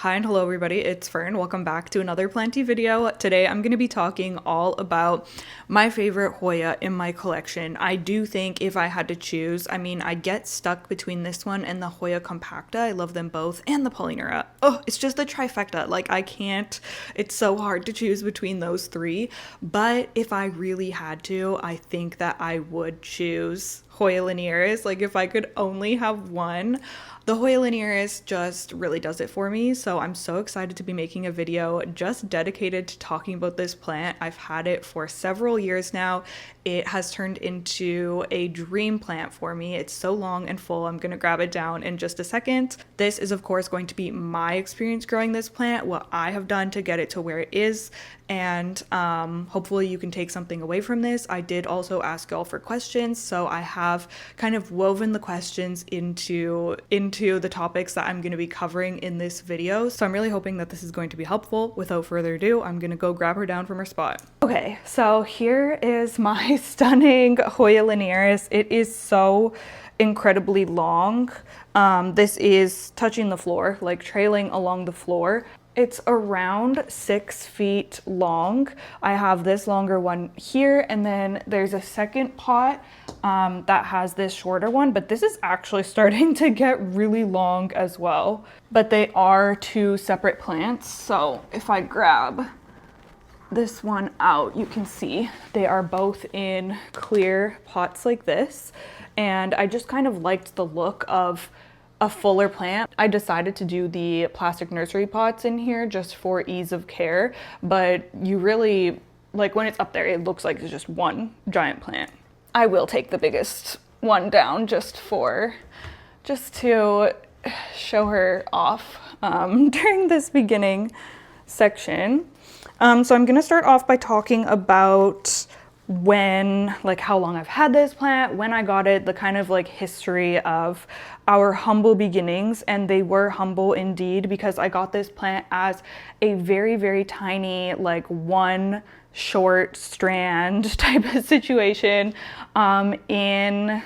Hi and hello everybody, it's Fern. Welcome back to another Planty video. Today I'm going to be talking all about my favorite Hoya in my collection. I do think if I had to choose, I get stuck between this one and the Hoya compacta. I love them both, and the Polyneura. Oh, it's just the trifecta. Like, I can't, it's so hard to choose between those three. But if I really had to, I think that I would choose Hoya linearis. Like, if I could only have one. The Hoya linearis just really does it for me, so I'm so excited to be making a video just dedicated to talking about this plant. I've had it for several years now. It has turned into a dream plant for me. It's so long and full. I'm gonna grab it down in just a second. This is of course going to be my experience growing this plant, what I have done to get it to where it is, and hopefully you can take something away from this. I did also ask y'all for questions, so I have kind of woven the questions into the topics that I'm going to be covering in this video. So I'm really hoping that this is going to be helpful. Without further ado, I'm going to go grab her down from her spot. Okay, so here is my stunning Hoya linearis. It is so incredibly long. This is touching the floor, like trailing along the floor. It's around 6 feet long. I have this longer one here, and then there's a second pot that has this shorter one, but this is actually starting to get really long as well. But they are two separate plants, so if I grab this one out, you can see they are both in clear pots like this, and I just kind of liked the look of a fuller plant. I decided to do the plastic nursery pots in here just for ease of care, but you really, like, when it's up there, it looks like it's just one giant plant. I will take the biggest one down just to show her off during this beginning section. So I'm gonna start off by talking about how long I've had this plant, when I got it, the kind of like history of our humble beginnings. And they were humble indeed, because I got this plant as a very, very tiny, like one short strand type of situation in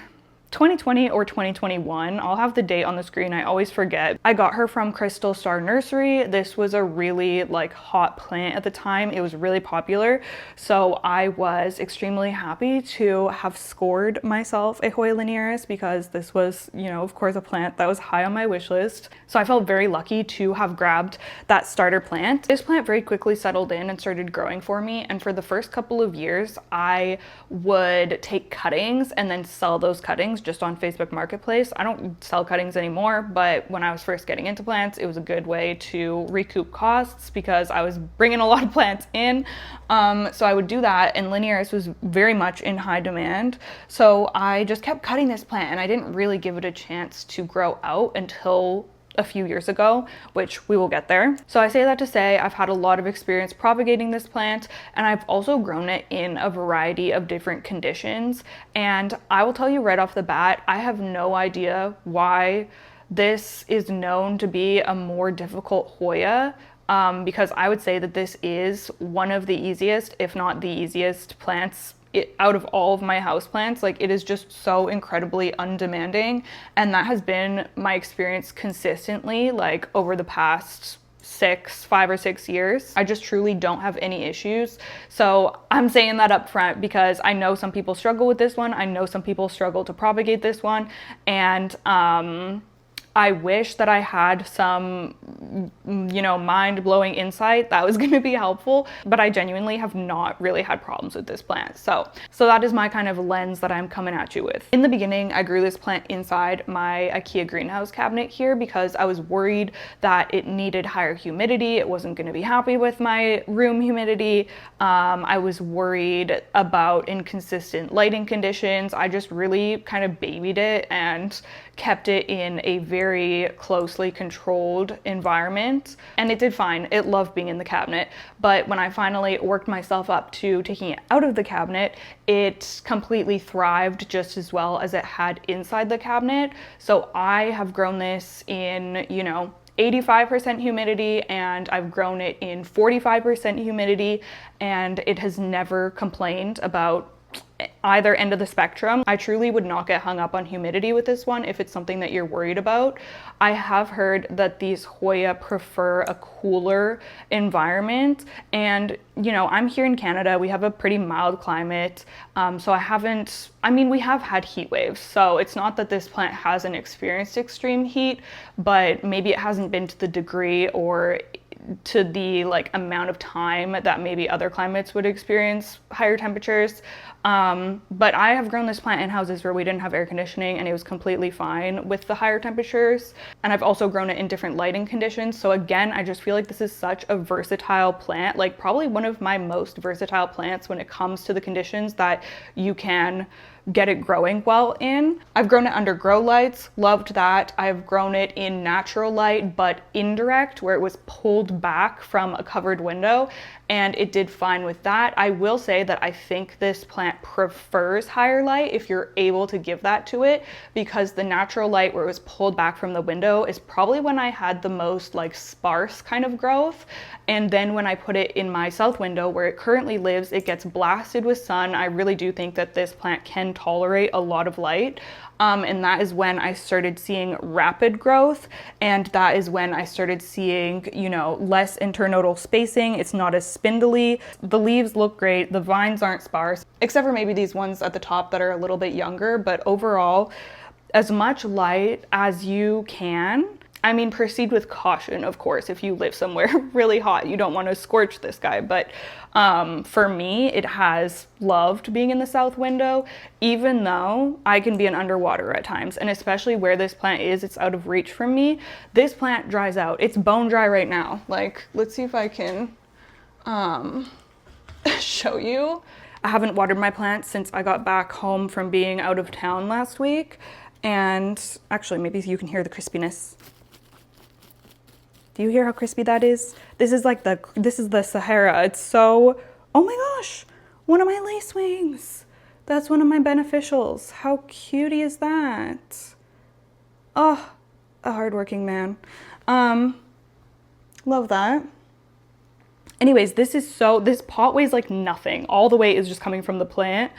2020 or 2021. I'll have the date on the screen, I always forget. I got her from Crystal Star Nursery. This was a really like hot plant at the time. It was really popular. So I was extremely happy to have scored myself a Hoya linearis, because this was, you know, of course, a plant that was high on my wish list. So I felt very lucky to have grabbed that starter plant. This plant very quickly settled in and started growing for me. And for the first couple of years, I would take cuttings and then sell those cuttings just on Facebook Marketplace. I don't sell cuttings anymore, but when I was first getting into plants, it was a good way to recoup costs because I was bringing a lot of plants in. So I would do that, and linearis was very much in high demand. So I just kept cutting this plant, and I didn't really give it a chance to grow out until a few years ago, which we will get there. So I say that to say I've had a lot of experience propagating this plant, and I've also grown it in a variety of different conditions. And I will tell you right off the bat, I have no idea why this is known to be a more difficult Hoya, because I would say that this is one of the easiest, if not the easiest plants out of all of my houseplants. Like, it is just so incredibly undemanding, and that has been my experience consistently, like over the past 5 or 6 years. I just truly don't have any issues. So I'm saying that up front because I know some people struggle with this one. I know some people struggle to propagate this one, and I wish that I had some, you know, mind-blowing insight that was going to be helpful, but I genuinely have not really had problems with this plant. So that is my kind of lens that I'm coming at you with. In the beginning, I grew this plant inside my IKEA greenhouse cabinet here because I was worried that it needed higher humidity. It wasn't going to be happy with my room humidity. I was worried about inconsistent lighting conditions. I just really kind of babied it and kept it in a very closely controlled environment, and it did fine. It loved being in the cabinet, but when I finally worked myself up to taking it out of the cabinet, it completely thrived just as well as it had inside the cabinet. So I have grown this in, you know, 85% humidity, and I've grown it in 45% humidity, and it has never complained about either end of the spectrum. I truly would not get hung up on humidity with this one if it's something that you're worried about. I have heard that these Hoya prefer a cooler environment, and you know, I'm here in Canada, we have a pretty mild climate, so we have had heat waves, so it's not that this plant hasn't experienced extreme heat, but maybe it hasn't been to the degree or to the like amount of time that maybe other climates would experience higher temperatures. But I have grown this plant in houses where we didn't have air conditioning and it was completely fine with the higher temperatures. And I've also grown it in different lighting conditions. So again, I just feel like this is such a versatile plant, like probably one of my most versatile plants when it comes to the conditions that you can get it growing well in. I've grown it under grow lights, loved that. I've grown it in natural light, but indirect, where it was pulled back from a covered window, and it did fine with that. I will say that I think this plant prefers higher light if you're able to give that to it, because the natural light where it was pulled back from the window is probably when I had the most like sparse kind of growth. And then when I put it in my south window where it currently lives, it gets blasted with sun. I really do think that this plant can tolerate a lot of light. And that is when I started seeing rapid growth, and that is when I started seeing, you know, less internodal spacing. It's not as spindly. The leaves look great. The vines aren't sparse, except for maybe these ones at the top that are a little bit younger. But overall, as much light as you can. I mean, proceed with caution, of course. If you live somewhere really hot, you don't want to scorch this guy. But for me, it has loved being in the south window, even though I can be an underwater at times. And especially where this plant is, it's out of reach from me. This plant dries out. It's bone dry right now. Like, let's see if I can show you. I haven't watered my plants since I got back home from being out of town last week. And actually, maybe you can hear the crispiness. Do you hear how crispy that is? This is the Sahara. It's so, oh my gosh, one of my lacewings. That's one of my beneficials. How cutie is that? Oh, a hardworking man. Love that. Anyways, this pot weighs like nothing. All the weight is just coming from the plant.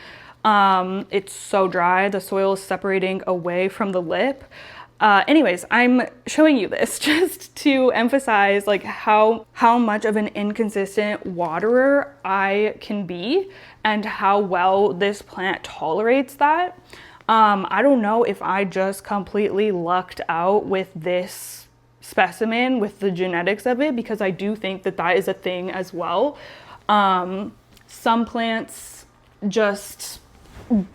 It's so dry. The soil is separating away from the lip. Anyways, I'm showing you this just to emphasize like how much of an inconsistent waterer I can be and how well this plant tolerates that. I don't know if I just completely lucked out with this specimen, with the genetics of it, because I do think that that is a thing as well. Some plants just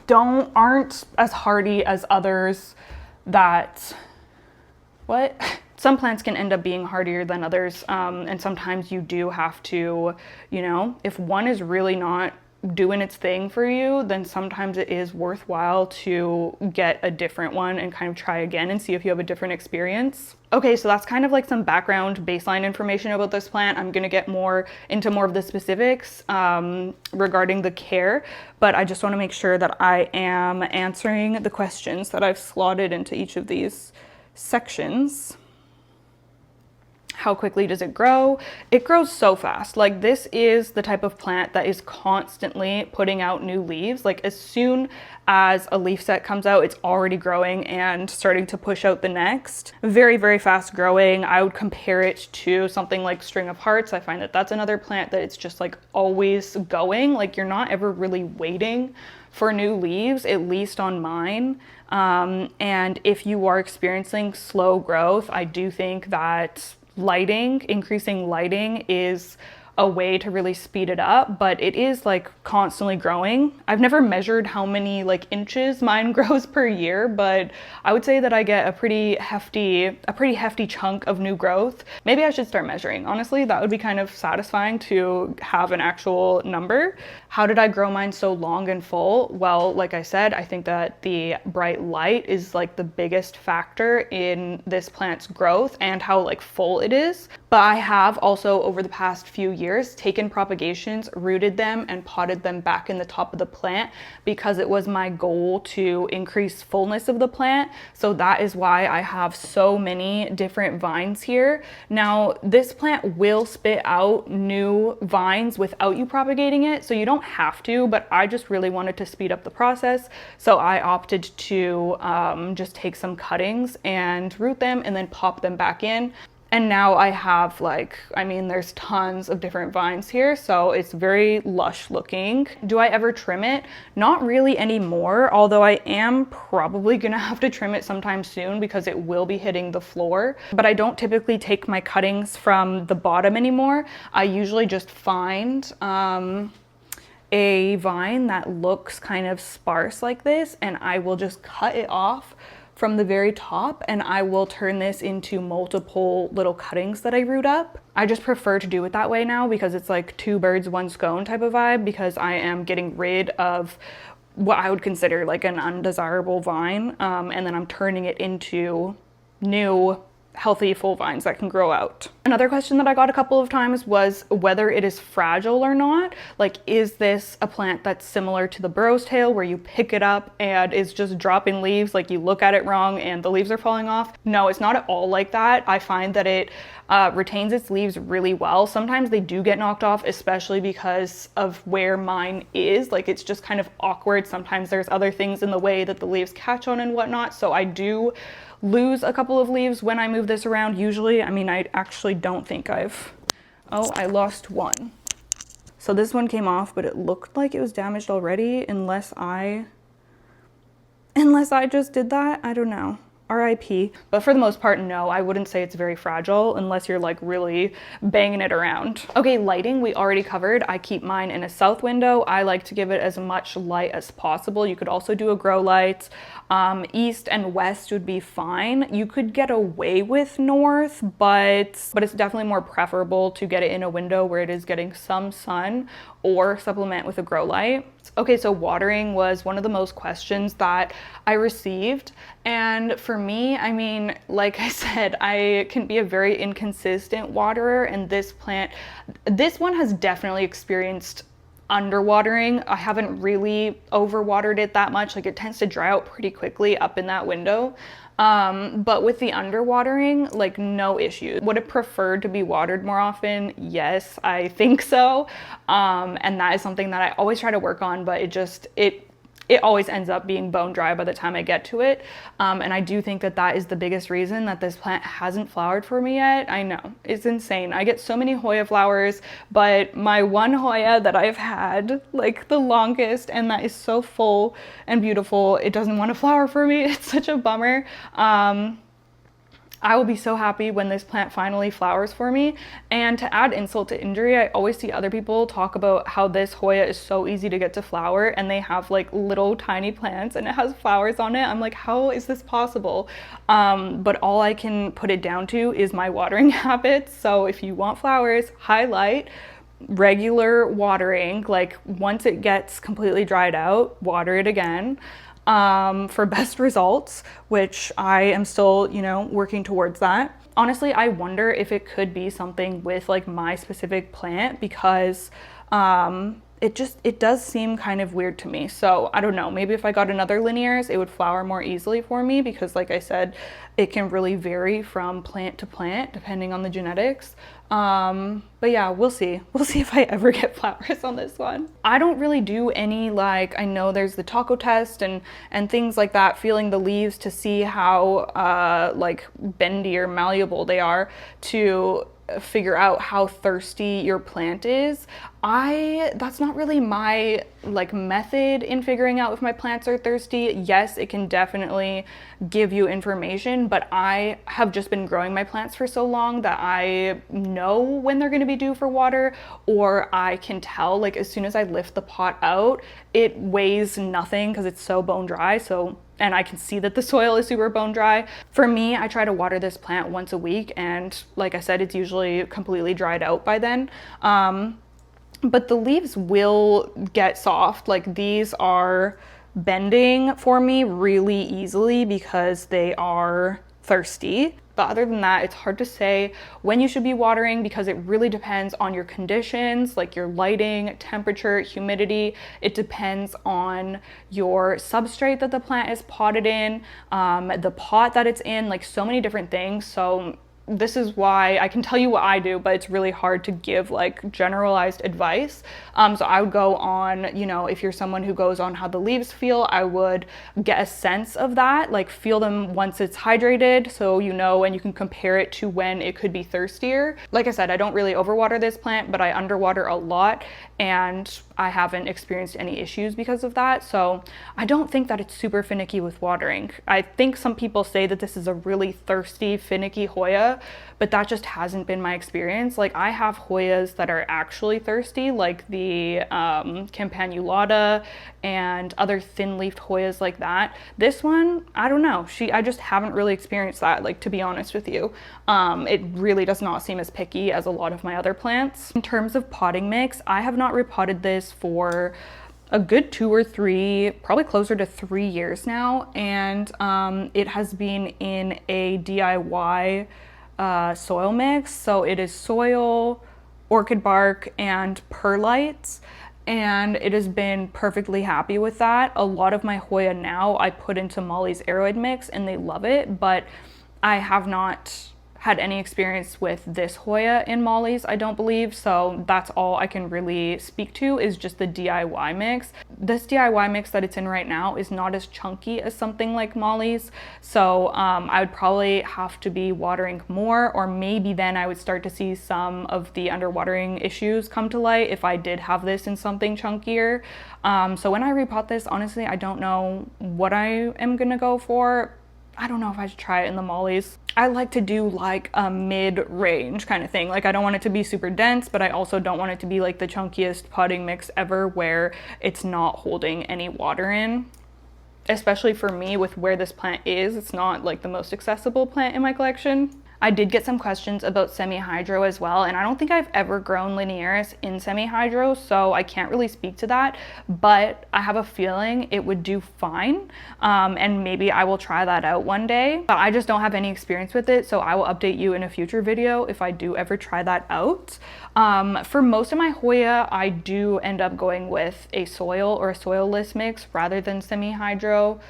aren't as hardy as others. Some plants can end up being hardier than others, and sometimes you do have to, you know, if one is really not doing its thing for you, then sometimes it is worthwhile to get a different one and kind of try again and see if you have a different experience. Okay, so that's kind of like some background baseline information about this plant. I'm gonna get into more of the specifics regarding the care, but I just wanna make sure that I am answering the questions that I've slotted into each of these sections. How quickly does it grow? It grows so fast. Like, this is the type of plant that is constantly putting out new leaves. Like, as soon as a leaf set comes out, it's already growing and starting to push out the next. Very, very fast growing. I would compare it to something like string of hearts. I find that that's another plant that it's just like always going. Like, you're not ever really waiting for new leaves, at least on mine. And if you are experiencing slow growth, I do think that increasing lighting is a way to really speed it up, but it is like constantly growing. I've never measured how many like inches mine grows per year, but I would say that I get a pretty hefty chunk of new growth. Maybe I should start measuring. Honestly, that would be kind of satisfying to have an actual number. How did I grow mine so long and full? Well, like I said, I think that the bright light is like the biggest factor in this plant's growth and how like full it is. But I have also over the past few years taken propagations, rooted them, and potted them back in the top of the plant because it was my goal to increase fullness of the plant. So that is why I have so many different vines here. Now, this plant will spit out new vines without you propagating it, so you don't have to, but I just really wanted to speed up the process. So I opted to just take some cuttings and root them and then pop them back in. And now I have like, I mean, there's tons of different vines here, so it's very lush looking. Do I ever trim it? Not really anymore, although I am probably gonna have to trim it sometime soon because it will be hitting the floor. But I don't typically take my cuttings from the bottom anymore. I usually just find a vine that looks kind of sparse like this, and I will just cut it off from the very top, and I will turn this into multiple little cuttings that I root up. I just prefer to do it that way now because it's like two birds, one stone type of vibe, because I am getting rid of what I would consider like an undesirable vine, and then I'm turning it into new healthy full vines that can grow out. Another question that I got a couple of times was whether it is fragile or not. Like, is this a plant that's similar to the burro's tail where you pick it up and it's just dropping leaves, like you look at it wrong and the leaves are falling off? No, it's not at all like that. I find that it retains its leaves really well. Sometimes they do get knocked off, especially because of where mine is. Like, it's just kind of awkward. Sometimes there's other things in the way that the leaves catch on and whatnot. So I do lose a couple of leaves when I move this around usually. I mean, I actually don't think I lost one. So this one came off, but it looked like it was damaged already, unless I just did that. I don't know. RIP. But for the most part, no, I wouldn't say it's very fragile unless you're like really banging it around. Okay, lighting we already covered. I keep mine in a south window. I like to give it as much light as possible. You could also do a grow light. East and west would be fine. You could get away with north, but it's definitely more preferable to get it in a window where it is getting some sun, or supplement with a grow light. Okay, so watering was one of the most questions that I received. And for me, I mean, like I said, I can be a very inconsistent waterer, and this one has definitely experienced underwatering. I haven't really overwatered it that much. Like, it tends to dry out pretty quickly up in that window. But with the underwatering, like, no issues. Would it prefer to be watered more often? Yes, I think so. And that is something that I always try to work on, but it always ends up being bone dry by the time I get to it. And I do think that that is the biggest reason that this plant hasn't flowered for me yet. I know, it's insane. I get so many Hoya flowers, but my one Hoya that I've had like the longest, and that is so full and beautiful, it doesn't want to flower for me. It's such a bummer. I will be so happy when this plant finally flowers for me. And to add insult to injury, I always see other people talk about how this Hoya is so easy to get to flower, and they have like little tiny plants and it has flowers on it. I'm like, how is this possible? But all I can put it down to is my watering habits. So if you want flowers, highlight regular watering. Like, once it gets completely dried out, water it again. For best results, which I am still, working towards that. Honestly, I wonder if it could be something with like my specific plant, because it does seem kind of weird to me. So I don't know, maybe if I got another linearis, it would flower more easily for me, because like I said, it can really vary from plant to plant depending on the genetics. But yeah, we'll see. We'll see if I ever get flowers on this one. I don't really do any, like, I know there's the taco test and things like that, feeling the leaves to see how like bendy or malleable they are to figure out how thirsty your plant is. That's not really my like method in figuring out if my plants are thirsty. Yes, it can definitely give you information, but I have just been growing my plants for so long that I know when they're going to be due for water, or I can tell, like, as soon as I lift the pot out, it weighs nothing because it's so bone dry. And I can see that the soil is super bone dry. For me, I try to water this plant once a week, and like I said, it's usually completely dried out by then. But the leaves will get soft. Like, these are bending for me really easily because they are thirsty. But other than that, it's hard to say when you should be watering because it really depends on your conditions, like your lighting, temperature, humidity. It depends on your substrate that the plant is potted in, the pot that it's in, like so many different things. So this is why I can tell you what I do, but it's really hard to give like generalized advice. So I would go on, you know, if you're someone who goes on how the leaves feel, I would get a sense of that, like feel them once it's hydrated, so you know, and you can compare it to when it could be thirstier. Like I said, I don't really overwater this plant, but I underwater a lot, and I haven't experienced any issues because of that. So I don't think that it's super finicky with watering. I think some people say that this is a really thirsty, finicky Hoya, but that just hasn't been my experience. Like I have Hoyas that are actually thirsty, like the Campanulata and other thin-leafed Hoyas like that. This one, I don't know. I just haven't really experienced that, like, to be honest with you. It really does not seem as picky as a lot of my other plants. In terms of potting mix, I have not repotted this for a good 2 or 3, probably closer to 3 years now. And it has been in a DIY soil mix. So it is soil, orchid bark, and perlite. And it has been perfectly happy with that. A lot of my Hoya now I put into Molly's Aeroid mix and they love it, but I have not had any experience with this Hoya in Molly's, I don't believe. So that's all I can really speak to is just the DIY mix. This DIY mix that it's in right now is not as chunky as something like Molly's. So I would probably have to be watering more, or maybe then I would start to see some of the underwatering issues come to light if I did have this in something chunkier. So when I repot this, honestly, I don't know what I am gonna go for. I don't know if I should try it in the Molly's. I like to do like a mid-range kind of thing. Like I don't want it to be super dense, but I also don't want it to be like the chunkiest potting mix ever where it's not holding any water in. Especially for me with where this plant is, it's not like the most accessible plant in my collection. I did get some questions about semi-hydro as well, and I don't think I've ever grown linearis in semi-hydro, so I can't really speak to that, but I have a feeling it would do fine, and maybe I will try that out one day. But I just don't have any experience with it, so I will update you in a future video if I do ever try that out. For most of my Hoya, I do end up going with a soil or a soilless mix rather than semi-hydro.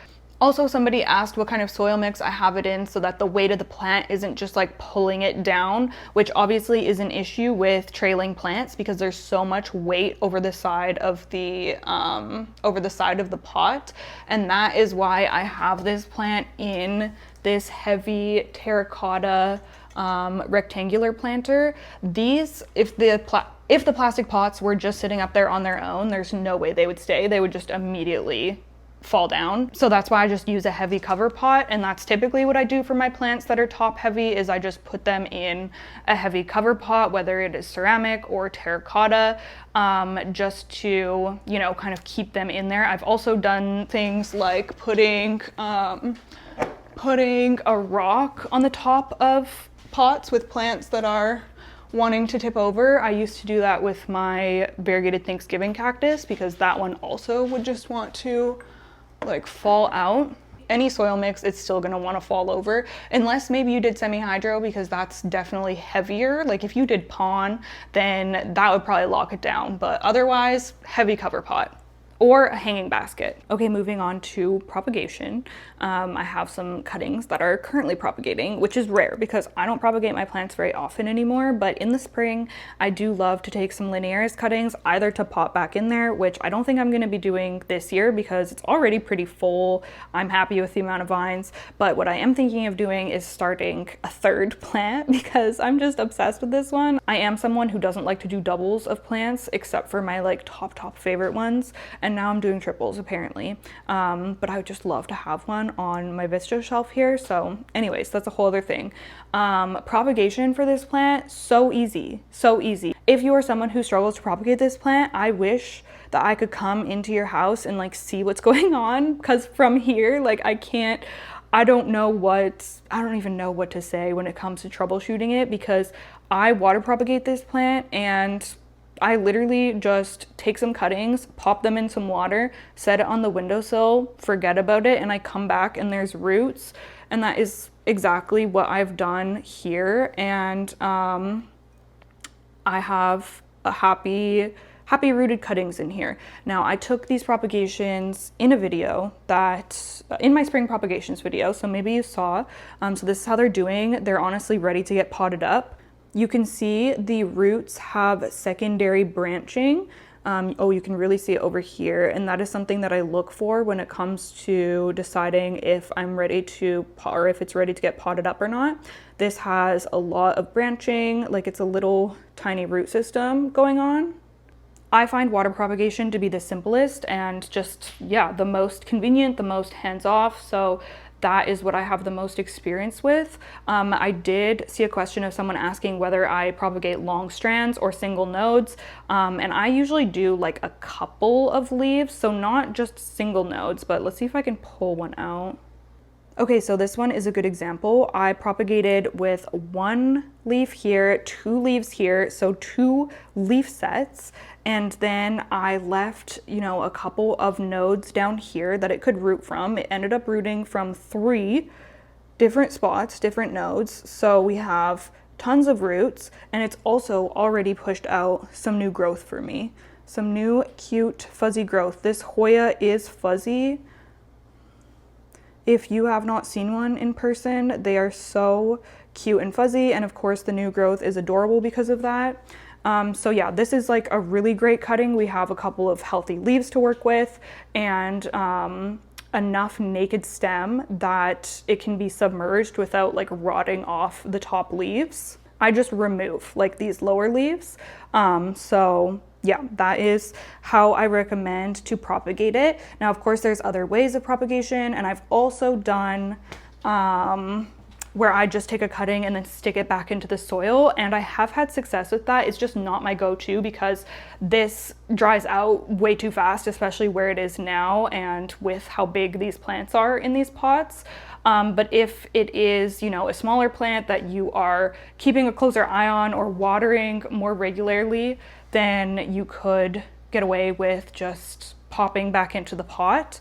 Also, somebody asked what kind of soil mix I have it in so that the weight of the plant isn't just like pulling it down, which obviously is an issue with trailing plants because there's so much weight over the side of the pot, and that is why I have this plant in this heavy terracotta rectangular planter. These, if the plastic pots were just sitting up there on their own, there's no way they would stay. They would just immediately fall down. So that's why I just use a heavy cover pot, and that's typically what I do for my plants that are top heavy, is I just put them in a heavy cover pot, whether it is ceramic or terracotta, just to, you know, kind of keep them in there. I've also done things like putting a rock on the top of pots with plants that are wanting to tip over. I used to do that with my variegated Thanksgiving cactus because that one also would just want to like fall out. Any soil mix, it's still gonna want to fall over, unless maybe you did semi-hydro, because that's definitely heavier. Like if you did pon, then that would probably lock it down, but otherwise heavy cover pot or a hanging basket. Okay, moving on to propagation. I have some cuttings that are currently propagating, which is rare because I don't propagate my plants very often anymore, but in the spring, I do love to take some linearis cuttings, either to pot back in there, which I don't think I'm gonna be doing this year because it's already pretty full. I'm happy with the amount of vines, but what I am thinking of doing is starting a third plant because I'm just obsessed with this one. I am someone who doesn't like to do doubles of plants, except for my like top favorite ones, and now I'm doing triples apparently, but I would just love to have one on my Vista shelf here. So anyways, that's a whole other thing. Propagation for this plant, so easy, so easy. If you are someone who struggles to propagate this plant, I wish that I could come into your house and like see what's going on, because from here, like I don't even know what to say when it comes to troubleshooting it, because I water propagate this plant and I literally just take some cuttings, pop them in some water, set it on the windowsill, forget about it, and I come back and there's roots, and that is exactly what I've done here, and I have a happy rooted cuttings in here. Now I took these propagations in a video that, in my spring propagations video, so maybe you saw. So this is how they're doing. They're honestly ready to get potted up. You can see the roots have secondary branching. Oh, you can really see it over here, and that is something that I look for when it comes to deciding if I'm ready to, or if it's ready to get potted up or not. This has a lot of branching, like it's a little tiny root system going on. I find water propagation to be the simplest and just, yeah, the most convenient, the most hands-off. So that is what I have the most experience with. I did see a question of someone asking whether I propagate long strands or single nodes. And I usually do like a couple of leaves, so not just single nodes, but let's see if I can pull one out. Okay, so this one is a good example. I propagated with one leaf here, two leaves here, so 2 leaf sets. And then I left, you know, a couple of nodes down here that it could root from. It ended up rooting from 3 different spots, different nodes. So we have tons of roots, and it's also already pushed out some new growth for me. Some new cute fuzzy growth. This Hoya is fuzzy. If you have not seen one in person, they are so cute and fuzzy, and of course the new growth is adorable because of that. So yeah, this is like a really great cutting. We have a couple of healthy leaves to work with, and enough naked stem that it can be submerged without like rotting off the top leaves. I just remove like these lower leaves. So yeah, that is how I recommend to propagate it. Now, of course, there's other ways of propagation, and I've also done where I just take a cutting and then stick it back into the soil, and I have had success with that. It's just not my go-to because this dries out way too fast, especially where it is now and with how big these plants are in these pots. But if it is, you know, a smaller plant that you are keeping a closer eye on or watering more regularly, then you could get away with just popping back into the pot.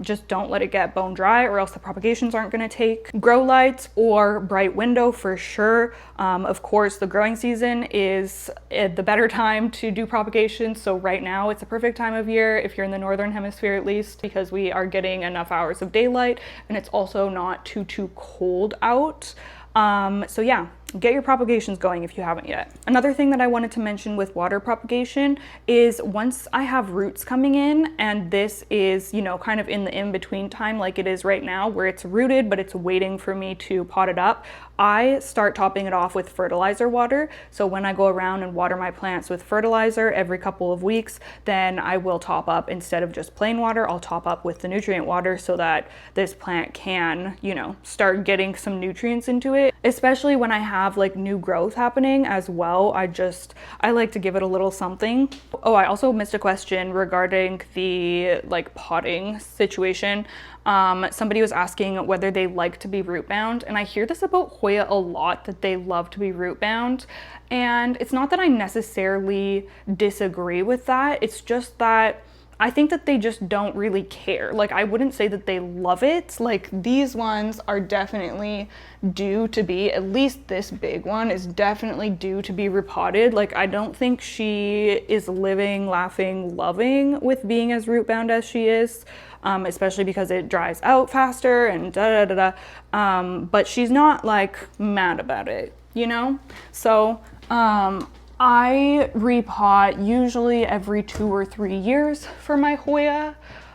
Just don't let it get bone dry, or else the propagations aren't going to take. Grow lights or bright window for sure. Of course, the growing season is the better time to do propagation. So right now it's a perfect time of year if you're in the northern hemisphere, at least, because we are getting enough hours of daylight, and it's also not too cold out. So yeah, get your propagations going if you haven't yet. Another thing that I wanted to mention with water propagation is once I have roots coming in, and this is, you know, kind of in the in-between time like it is right now where it's rooted but it's waiting for me to pot it up, I start topping it off with fertilizer water. So when I go around and water my plants with fertilizer every couple of weeks, then I will top up, instead of just plain water, I'll top up with the nutrient water so that this plant can, you know, start getting some nutrients into it, especially when I have like new growth happening as well. I like to give it a little something. Oh, I also missed a question regarding the like potting situation. Somebody was asking whether they like to be root bound, and I hear this about Hoya a lot, that they love to be root bound. And it's not that I necessarily disagree with that, it's just that I think that they just don't really care. Like, I wouldn't say that they love it. Like, these ones are definitely due to be, at least this big one is definitely due to be repotted. Like, I don't think she is living, laughing, loving with being as root bound as she is, especially because it dries out faster and but she's not like mad about it, you know? So, I repot usually every 2 or 3 years for my Hoya.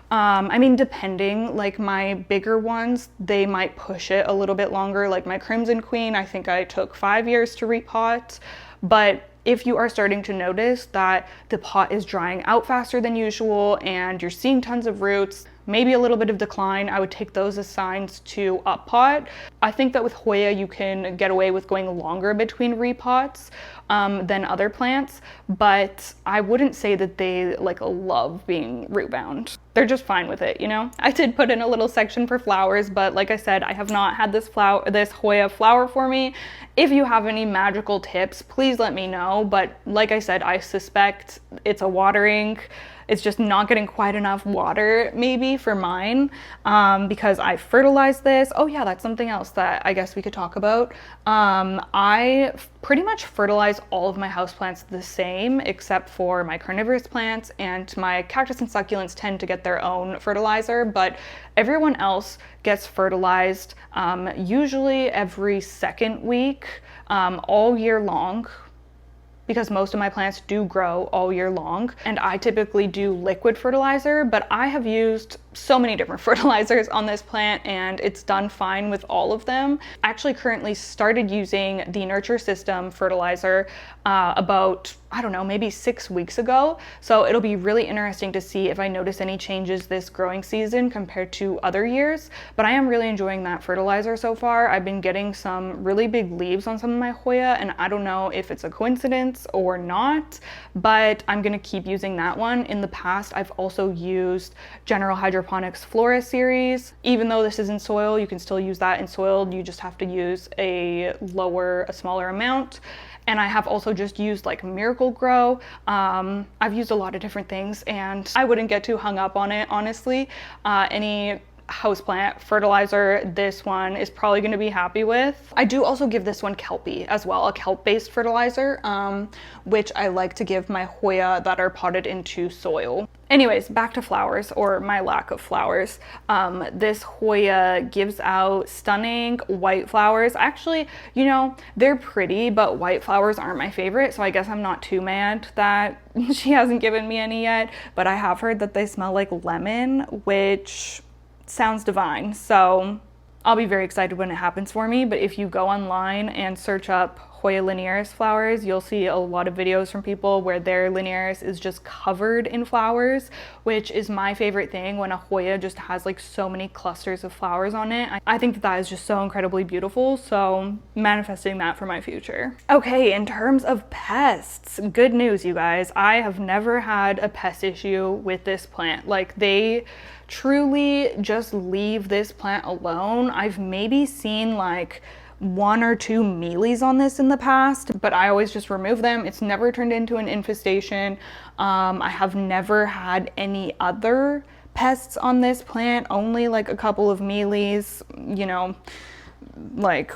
I mean, depending, like my bigger ones, they might push it a little bit longer. Like my Crimson Queen, I think I took 5 years to repot. But if you are starting to notice that the pot is drying out faster than usual and you're seeing tons of roots, maybe a little bit of decline, I would take those as signs to up pot. I think that with Hoya you can get away with going longer between repots than other plants, but I wouldn't say that they like love being root bound. They're just fine with it, you know? I did put in a little section for flowers, but like I said, I have not had this Hoya flower for me, If you have any magical tips, please let me know. But like I said, I suspect it's a watering. It's just not getting quite enough water maybe for mine, because I fertilized this. Oh yeah, that's something else that I guess we could talk about. I pretty much fertilize all of my houseplants the same, except for my carnivorous plants, and my cactus and succulents tend to get their own fertilizer, but everyone else gets fertilized usually every second week, all year long, because most of my plants do grow all year long. And I typically do liquid fertilizer, but I have used so many different fertilizers on this plant and it's done fine with all of them. I actually currently started using the Nurture System fertilizer about, I don't know, maybe 6 weeks ago. So it'll be really interesting to see if I notice any changes this growing season compared to other years. But I am really enjoying that fertilizer so far. I've been getting some really big leaves on some of my Hoya, and I don't know if it's a coincidence or not, but I'm gonna keep using that one. In the past, I've also used General Hydroponics Flora series. Even though this is in soil, you can still use that in soil. You just have to use a smaller amount. And I have also just used like Miracle Grow. I've used a lot of different things and I wouldn't get too hung up on it, honestly. Any houseplant fertilizer, this one is probably going to be happy with. I do also give this one Kelpie as well, a kelp-based fertilizer, which I like to give my Hoya that are potted into soil. Anyways, back to flowers, or my lack of flowers. This Hoya gives out stunning white flowers. Actually, you know, they're pretty, but white flowers aren't my favorite, so I guess I'm not too mad that she hasn't given me any yet, but I have heard that they smell like lemon, which sounds divine. So I'll be very excited when it happens for me. But if you go online and search up Hoya linearis flowers, you'll see a lot of videos from people where their linearis is just covered in flowers, which is my favorite thing when a Hoya just has like so many clusters of flowers on it. I think that is just so incredibly beautiful. So manifesting that for my future. Okay, in terms of pests, good news, you guys. I have never had a pest issue with this plant. Like, they truly just leave this plant alone. I've maybe seen like 1 or 2 mealies on this in the past, but I always just remove them. It's never turned into an infestation. I have never had any other pests on this plant, only like a couple of mealies, you know, like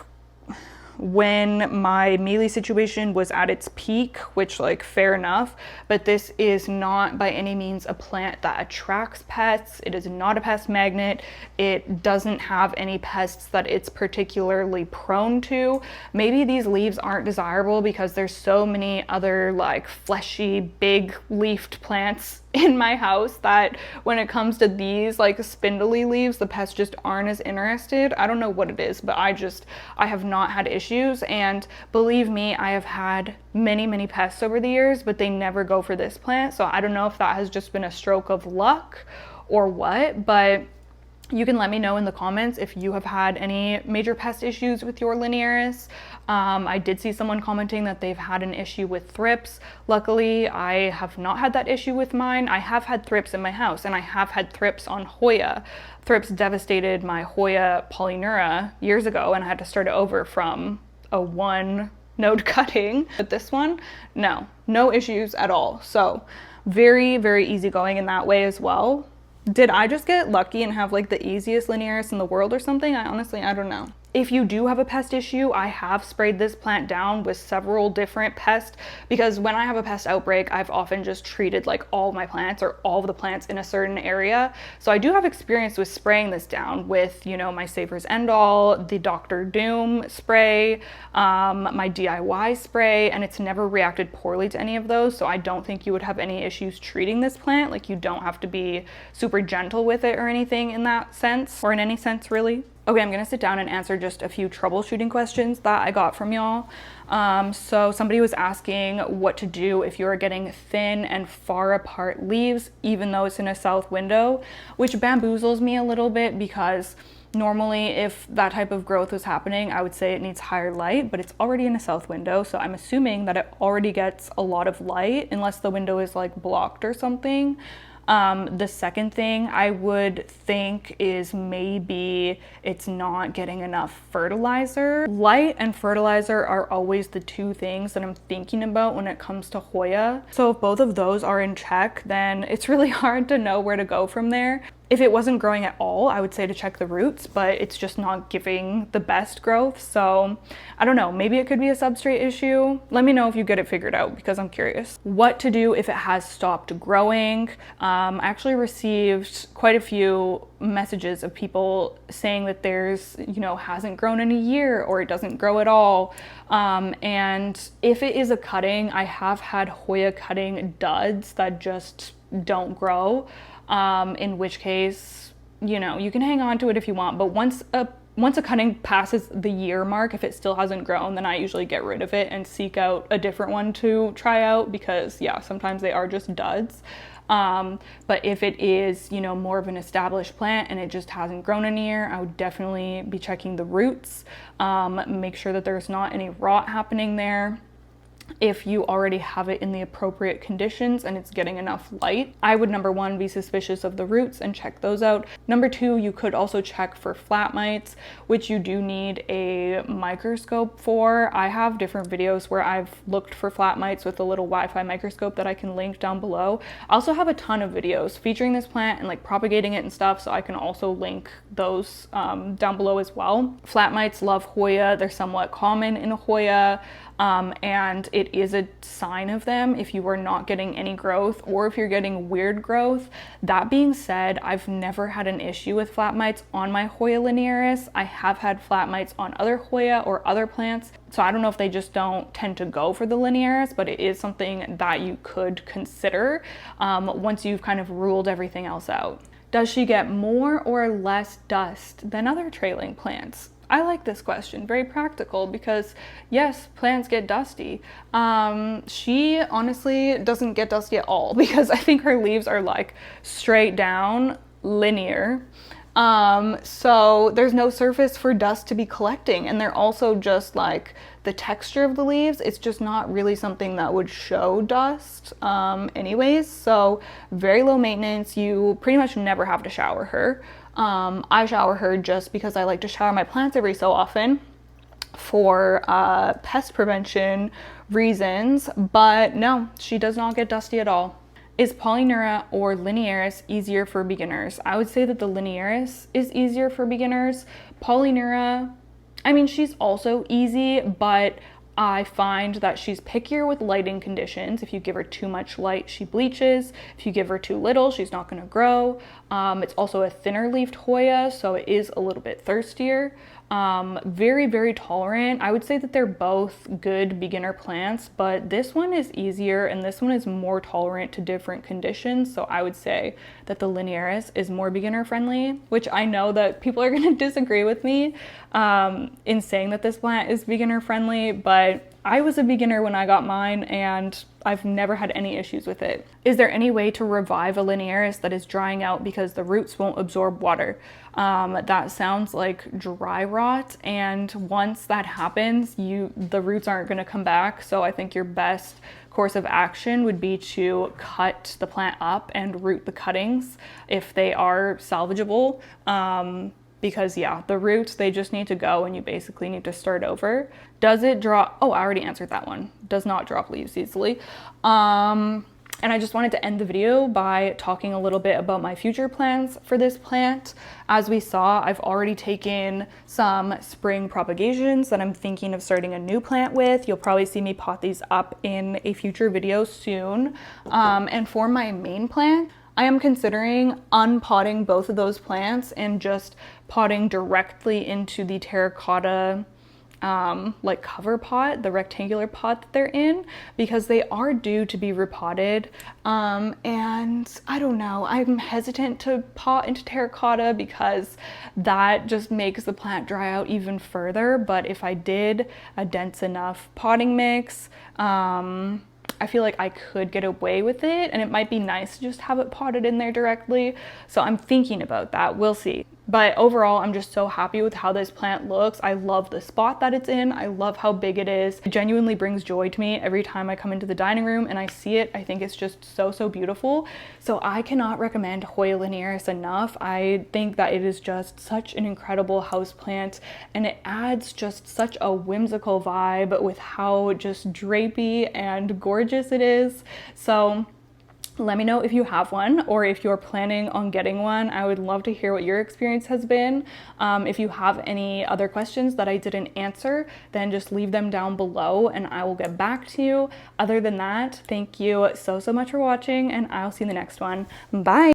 when my mealy situation was at its peak, which, like, fair enough, but this is not by any means a plant that attracts pests. It is not a pest magnet. It doesn't have any pests that it's particularly prone to. Maybe these leaves aren't desirable because there's so many other like fleshy, big leafed plants in my house that when it comes to these like spindly leaves, the pests just aren't as interested. I don't know what it is, but I have not had issues. And believe me, I have had many pests over the years, but they never go for this plant. So I don't know if that has just been a stroke of luck or what, but you can let me know in the comments if you have had any major pest issues with your linearis. I did see someone commenting that they've had an issue with thrips. Luckily, I have not had that issue with mine. I have had thrips in my house, and I have had thrips on Hoya. Thrips devastated my Hoya polyneura years ago, and I had to start it over from a 1-node cutting. But this one, no issues at all. So very easygoing in that way as well. Did I just get lucky and have like the easiest linearis in the world or something? I don't know. If you do have a pest issue, I have sprayed this plant down with several different pests, because when I have a pest outbreak, I've often just treated like all of my plants or all of the plants in a certain area. So I do have experience with spraying this down with, you know, my Safer's End All, the Dr. Doom spray, my DIY spray, and it's never reacted poorly to any of those. So I don't think you would have any issues treating this plant. Like, you don't have to be super gentle with it or anything in that sense, or in any sense really. Okay, I'm gonna sit down and answer just a few troubleshooting questions that I got from y'all. So somebody was asking what to do if you're getting thin and far apart leaves, even though it's in a south window, which bamboozles me a little bit, because normally if that type of growth was happening, I would say it needs higher light, but it's already in a south window. So I'm assuming that it already gets a lot of light, unless the window is like blocked or something. The second thing I would think is maybe it's not getting enough fertilizer. Light and fertilizer are always the two things that I'm thinking about when it comes to Hoya. So if both of those are in check, then it's really hard to know where to go from there. If it wasn't growing at all, I would say to check the roots, but it's just not giving the best growth. So I don't know, maybe it could be a substrate issue. Let me know if you get it figured out because I'm curious. What to do if it has stopped growing. I actually received quite a few messages of people saying that there's, hasn't grown in a year or it doesn't grow at all. And if it is a cutting, I have had Hoya cutting duds that just don't grow. In which case, you can hang on to it if you want, but once a cutting passes the year mark, if it still hasn't grown, then I usually get rid of it and seek out a different one to try out because sometimes they are just duds. But if it is, more of an established plant and it just hasn't grown in a year, I would definitely be checking the roots, make sure that there's not any rot happening there. If you already have it in the appropriate conditions and it's getting enough light, I would number one be suspicious of the roots and check those out. Number two, you could also check for flat mites, which you do need a microscope for. I have different videos where I've looked for flat mites with a little Wi-Fi microscope that I can link down below. I also have a ton of videos featuring this plant and like propagating it and stuff, so I can also link those down below as well. Flat mites love Hoya. They're somewhat common in Hoya. And it is a sign of them if you are not getting any growth or if you're getting weird growth. That being said, I've never had an issue with flat mites on my Hoya linearis. I have had flat mites on other Hoya or other plants. So I don't know if they just don't tend to go for the linearis, but it is something that you could consider once you've kind of ruled everything else out. Does she get more or less dust than other trailing plants? I like this question, very practical, because yes, plants get dusty. She honestly doesn't get dusty at all because I think her leaves are like straight down linear. So there's no surface for dust to be collecting, and they're also just like the texture of the leaves. It's just not really something that would show dust anyways. So very low maintenance. You pretty much never have to shower her. I shower her just because I like to shower my plants every so often for pest prevention reasons, but no, she does not get dusty at all. Is Polyneura or Linearis easier for beginners? I would say that the Linearis is easier for beginners. Polyneura, I mean, she's also easy, but I find that she's pickier with lighting conditions. If you give her too much light, she bleaches. If you give her too little, she's not going to grow. It's also a thinner leafed Hoya, so it is a little bit thirstier. Very, very tolerant. I would say that they're both good beginner plants, but this one is easier and this one is more tolerant to different conditions. So I would say that the Linearis is more beginner friendly, which I know that people are going to disagree with me in saying that this plant is beginner friendly, but I was a beginner when I got mine and I've never had any issues with it. Is there any way to revive a Linearis that is drying out because the roots won't absorb water? That sounds like dry rot, and once that happens, the roots aren't going to come back. So I think your best course of action would be to cut the plant up and root the cuttings if they are salvageable. Because the roots, they just need to go and you basically need to start over. Does it drop? Oh, I already answered that one. Does not drop leaves easily. And I just wanted to end the video by talking a little bit about my future plans for this plant. As we saw, I've already taken some spring propagations that I'm thinking of starting a new plant with. You'll probably see me pot these up in a future video soon. And for my main plant, I am considering unpotting both of those plants and just potting directly into the terracotta like cover pot, the rectangular pot that they're in, because they are due to be repotted. And I don't know, I'm hesitant to pot into terracotta because that just makes the plant dry out even further. But if I did a dense enough potting mix, I feel like I could get away with it, and it might be nice to just have it potted in there directly. So I'm thinking about that. We'll see. But overall, I'm just so happy with how this plant looks. I love the spot that it's in. I love how big it is. It genuinely brings joy to me every time I come into the dining room and I see it. I think it's just so, so beautiful. So I cannot recommend Hoya linearis enough. I think that it is just such an incredible houseplant, and it adds just such a whimsical vibe with how just drapey and gorgeous it is. So let me know if you have one or if you're planning on getting one. I would love to hear what your experience has been. If you have any other questions that I didn't answer, then just leave them down below and I will get back to you. Other than that, thank you so, so much for watching, and I'll see you in the next one. Bye.